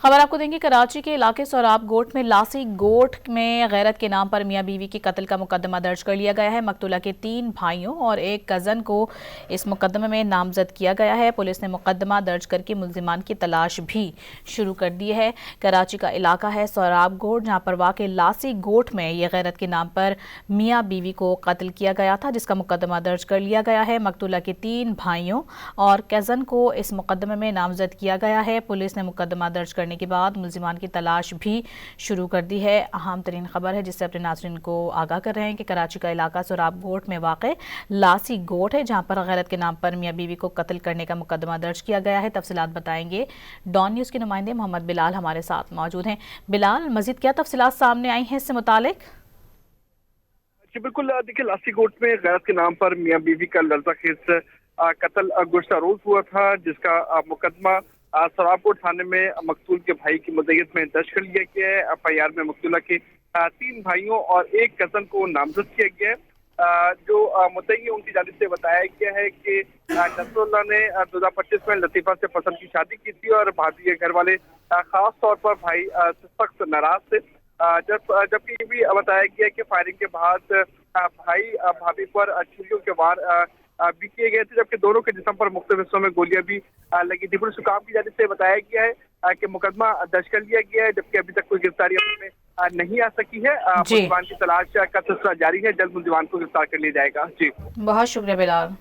खबर आपको देंगे। कराची के इलाके सोराब गोट में लासी गोट में गैरत के नाम पर मियां बीवी के कत्ल का मुकदमा दर्ज कर लिया गया है। मकतूला के 3 भाइयों और एक कज़न को इस मुकदमे में नामजद किया गया है। पुलिस ने मुकदमा दर्ज करके मुल्जिमान की तलाश भी शुरू कर दी है। कराची का इलाका है सोराब गोट, जहाँ पर वाक़ लासी गोट में यह गैरत के नाम पर मियाँ बीवी को कत्ल किया गया था, जिसका मुकदमा दर्ज कर लिया गया है। मकतूला के 3 भाइयों और कज़न को इस मुकदमे में नामजद किया गया है। पुलिस ने मुकदमा दर्ज करने के बाद मुल्जिमान की तलाश भी शुरू कर दी है। अहम तरीन खबर है जिससे अपने नाज़रीन को आगाह कर रहे हैं कि कराची का इलाका सोराब गोट में वाक़े लासी गोट है, जहां पर गैरत के नाम पर मियां बीवी को कत्ल करने का मुकदमा दर्ज किया गया है। तफसीलात बताएंगे डॉन न्यूज़ के नुमाइंदे मोहम्मद बिलाल हमारे साथ मौजूद हैं। बिलाल, मज़ीद क्या तफसीलात सामने आई हैं इससे मुतालिक? जी बिल्कुल, देखिए लासी गोट में गैरत के नाम पर मियां बीवी का लड़ज़ाखेज़ कत्ल गुज़श्ता रोज हुआ था, जिसका मुकदमा सराबकोट थाने में मकतूल के भाई की मुद्दत में दर्ज कर लिया गया है। FIR में मकतूला के 3 भाइयों और एक कज़न को नामजद किया गया है। जो मुद्दई उनकी जानिब से बताया गया है कि नसरुल्लाह ने 2025 में लतीफ़ा से पसंद की शादी की थी और भाभी के घर वाले खास तौर पर भाई से सख्त नाराज थे। जबकि ये भी बताया गया है कि फायरिंग के बाद भाई भाभी पर छुरियों के वार भी किए गए थे, जबकि दोनों के जिस्म पर मुख्तलिफ हिस्सों में गोलियां भी लगी थी। पुलिस हुकाम की जानिब से बताया गया है कि मुकदमा दर्ज कर लिया गया है, जबकि अभी तक कोई गिरफ्तारी अपने में नहीं आ सकी है। जी, मुल्जिमान की तलाश का सिलसिला जारी है, जल्द मुल्जिमान को गिरफ्तार कर लिया जाएगा। जी, बहुत शुक्रिया बिलाल।